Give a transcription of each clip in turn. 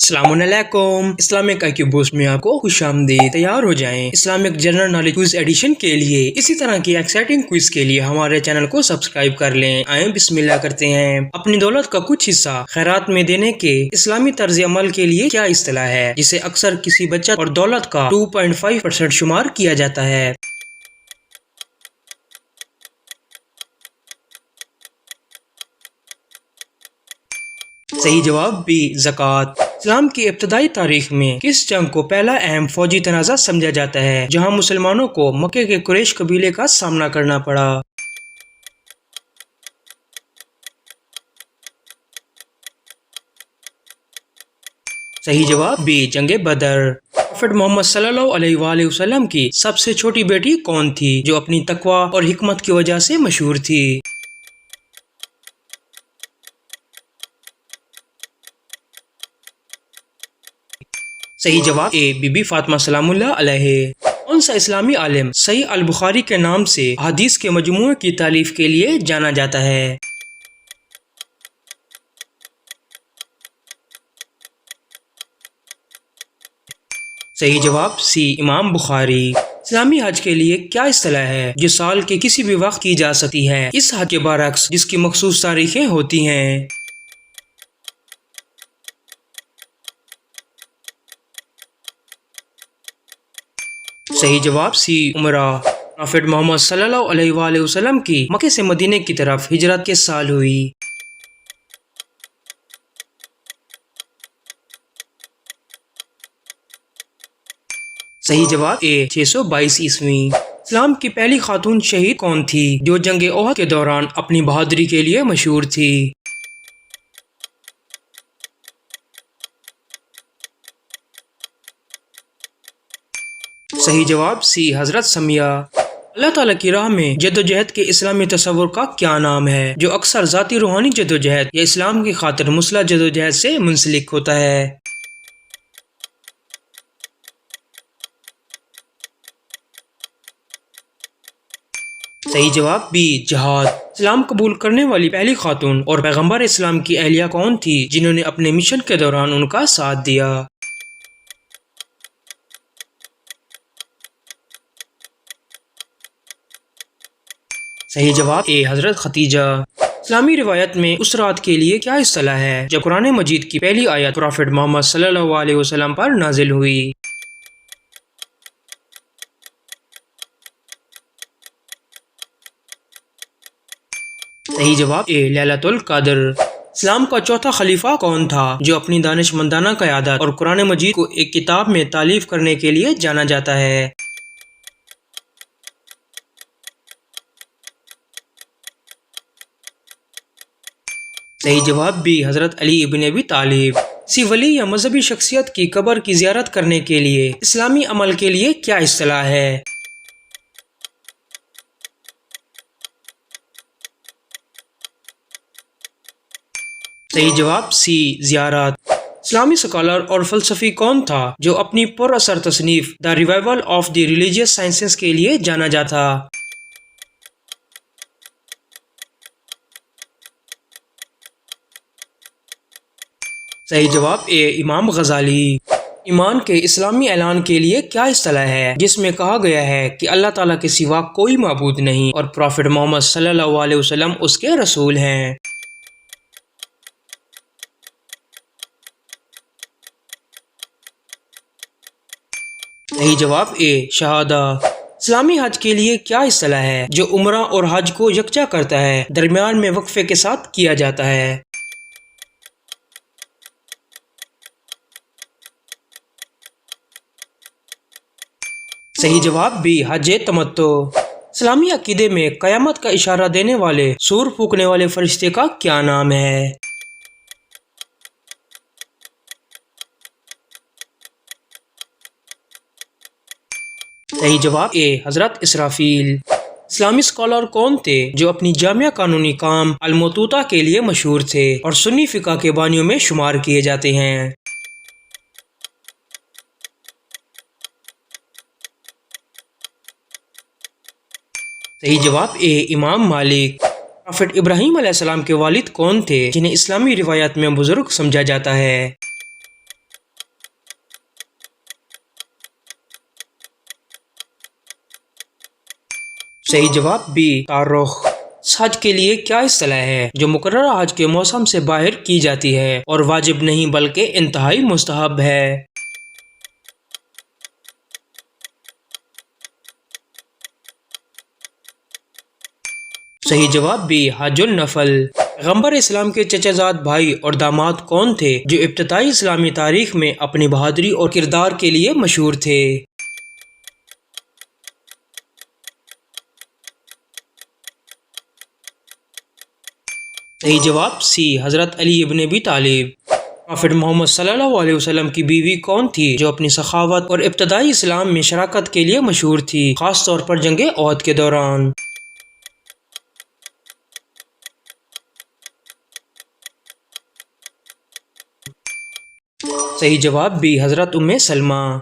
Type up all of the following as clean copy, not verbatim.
अस्सलाम वालेकुम। Islamic IQ boost में आपको खुश आमदीद। तैयार हो जाएं Islamic general knowledge quiz edition के लिए। इसी तरह की एक्साइटिंग क्विज के लिए हमारे चैनल को सब्सक्राइब कर लें। आए बिस्मिल्लाह करते हैं। अपनी दौलत का कुछ हिस्सा खैरात में देने के इस्लामी तर्ज अमल के लिए क्या इस्तिलाह है, जिसे अक्सर किसी बचत और दौलत का 2.5% शुमार किया जाता है? सही जवाब बी, ज़कात। इस्लाम की इब्तदाई तारीख में किस जंग को पहला अहम फौजी तनाज़ा समझा जाता है, जहां मुसलमानों को मक्के के कुरैश कबीले का सामना करना पड़ा? सही जवाब बी, जंगे बदर। प्रॉफेट मोहम्मद सल्लल्लाहु अलैहि वसल्लम की सबसे छोटी बेटी कौन थी, जो अपनी तकवा और हिकमत की वजह से मशहूर थी? सही जवाब ए, बीबी फातिमा सलामुल्लाह अलैहा। कौन सा इस्लामी आलिम सही अल बुखारी के नाम से हदीस के मजमूए की तालीफ के लिए जाना जाता है? सही जवाब सी, इमाम बुखारी। इस्लामी हज के लिए क्या इस्तिलाह है जो साल के किसी भी वक्त की जा सकती है, इस हज के बरअक्स जिसकी मखसूस तारीखें होती हैं? सही जवाब सी, उमरा। प्रॉफेट मोहम्मद सल्लल्लाहु अलैहि वसल्लम की मक्के से मदीने की तरफ हिजरत किस साल हुई? सही जवाब ए, 622 ईस्वी। इस्लाम की पहली खातून शहीद कौन थी, जो जंग ओहद के दौरान अपनी बहादुरी के लिए मशहूर थी? सही जवाब सी, हजरत समिया। अल्लाह ताला की राह में जद्दोजहद के इस्लामी तस्वुर का क्या नाम है, जो अक्सर ज़ाती रूहानी जद्दोजहद या इस्लाम की खातिर मुसलह जद्दोजहद से मुंसलिक होता है? सही जवाब बी, जिहाद। इस्लाम कबूल करने वाली पहली खातून और पैगंबर इस्लाम की अहलिया कौन थी, जिन्होंने अपने मिशन के दौरान उनका साथ दिया? सही जवाब ए, हजरत खतीजा। इस्लामी रिवायत में उस रात के लिए क्या इस्तिलाह है जब कुरान मजीद की पहली आयत प्रॉफेट मोहम्मद सल्लल्लाहु अलैहि वसल्लम पर नाजिल हुई? सही जवाब ए, लैलतुल कद्र। इस्लाम का चौथा खलीफा कौन था, जो अपनी दानिशमंदाना क़यादत और कुरान मजीद को एक किताब में तालीफ करने के लिए जाना जाता है? सही जवाब बी, हजरत अली इब्न अबी तालिब। किसी वली या मजहबी शख्सियत की कब्र की ज़ियारत करने के लिए इस्लामी अमल के लिए क्या इस्तिलाह है? सही जवाब सी, ज़ियारत। इस्लामी स्कॉलर और फ़लसफ़ी कौन था जो अपनी पुरअसर तसनीफ the revival of the religious sciences के लिए जाना जाता? सही जवाब ए, इमाम गजाली। ईमान के इस्लामी ऐलान के लिए क्या इस्तिलाह है, जिसमें कहा गया है कि अल्लाह ताला के सिवा कोई माबूद नहीं और प्रॉफेट मोहम्मद सल्लल्लाहु अलैहि वसल्लम उसके रसूल हैं? सही जवाब ए, शहादा। इस्लामी हज के लिए क्या इस्तिलाह है जो उम्रा और हज को यकजा करता है, दरमियान में वक्फे के साथ किया जाता है? सही जवाब बी, हज तमत्तो। इस्लामी अकीदे में क़यामत का इशारा देने वाले सूर फूकने वाले फरिश्ते का क्या नाम है? सही जवाब ए, हजरत इसराफील। इस्लामी स्कॉलर कौन थे जो अपनी जामिया कानूनी काम अल-मतूता के लिए मशहूर थे और सुन्नी फिक़ा के बानियों में शुमार किए जाते हैं? सही जवाब ए, इमाम मालिक। प्रॉफेट इब्राहीम अलैहिस्सलाम के वालिद कौन थे जिन्हें इस्लामी रिवायत में बुजुर्ग समझा जाता है? صحیح جواب بی تعارخ۔ حج کے لیے کیا اصطلاح ہے جو مقررہ حج کے موسم سے باہر کی جاتی ہے اور واجب نہیں بلکہ انتہائی مستحب ہے؟ صحیح جواب بی حج النفل۔ پیغمبر اسلام کے چچا زاد بھائی اور داماد کون تھے جو ابتدائی اسلامی تاریخ میں اپنی بہادری اور کردار کے لیے مشہور تھے؟ صحیح جواب سی حضرت علی ابن ابی طالب۔ پروفیٹ محمد صلی اللہ علیہ وسلم کی بیوی کون تھی جو اپنی سخاوت اور ابتدائی اسلام میں شراکت کے لیے مشہور تھی، خاص طور پر جنگ احد کے دوران؟ صحیح جواب بی حضرت ام سلمہ۔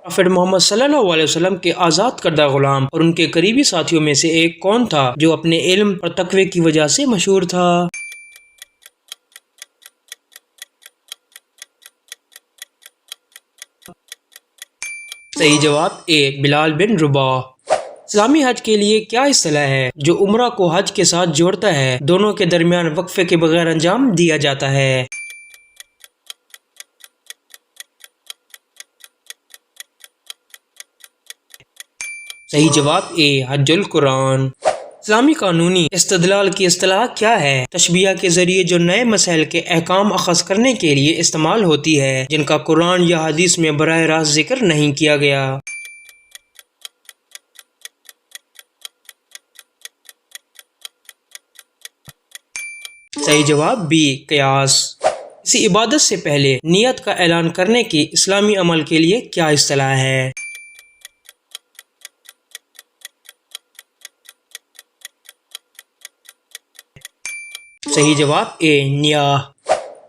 پروفیٹ محمد صلی اللہ علیہ وسلم کے آزاد کردہ غلام اور ان کے قریبی ساتھیوں میں سے ایک کون تھا جو اپنے علم اور تقوی کی وجہ سے مشہور تھا؟ صحیح جواب اے بلال بن رباح۔ اسلامی حج کے لیے کیا اصطلاح ہے جو عمرہ کو حج کے ساتھ جوڑتا ہے، دونوں کے درمیان وقفے کے بغیر انجام دیا جاتا ہے؟ صحیح جواب اے حج القرآن۔ اسلامی قانونی استدلال کی اصطلاح کیا ہے؟ تشبیہ کے ذریعے جو نئے مسائل کے احکام اخذ کرنے کے لیے استعمال ہوتی ہے جن کا قرآن یا حدیث میں براہ راست ذکر نہیں کیا گیا۔ صحیح جواب بی قیاس۔ کسی عبادت سے پہلے نیت کا اعلان کرنے کی اسلامی عمل کے لیے کیا اصطلاح ہے؟ صحیح جواب اے نیاح۔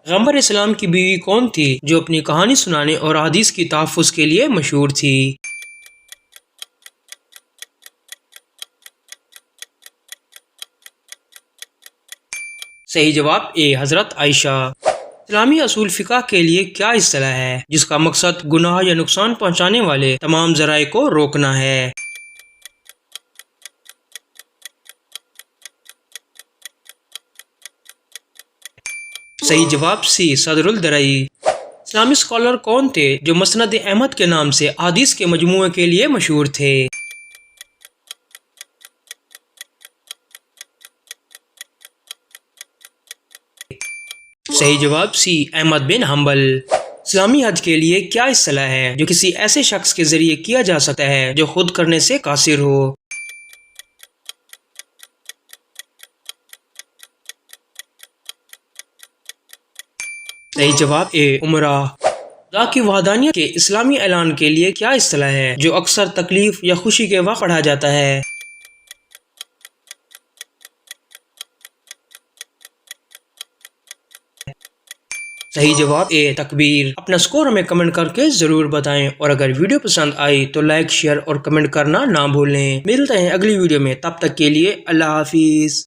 پیغمبر اسلام کی بیوی کون تھی جو اپنی کہانی سنانے اور حدیث کی تحفظ کے لیے مشہور تھی؟ صحیح جواب اے حضرت عائشہ۔ اسلامی اصول فقہ کے لیے کیا اصطلاح ہے جس کا مقصد گناہ یا نقصان پہنچانے والے تمام ذرائع کو روکنا ہے؟ صحیح جواب سی صدر الدرئی۔ اسلامی اسکالر کون تھے جو مسند احمد کے نام سے احادیث کے مجموعے کے لیے مشہور تھے؟ صحیح جواب سی احمد بن حنبل۔ اسلامی حج کے لیے کیا اصطلاح ہے جو کسی ایسے شخص کے ذریعے کیا جا سکتا ہے جو خود کرنے سے قاصر ہو؟ صحیح جواب اے عمرہ۔ خدا کی وحدانیت کے اسلامی اعلان کے لیے کیا اصطلاح ہے جو اکثر تکلیف یا خوشی کے وقت پڑھا جاتا ہے؟ صحیح جواب اے تکبیر۔ اپنا سکور ہمیں کمنٹ کر کے ضرور بتائیں، اور اگر ویڈیو پسند آئی تو لائک، شیئر اور کمنٹ کرنا نہ بھولیں۔ ملتے ہیں اگلی ویڈیو میں، تب تک کے لیے اللہ حافظ۔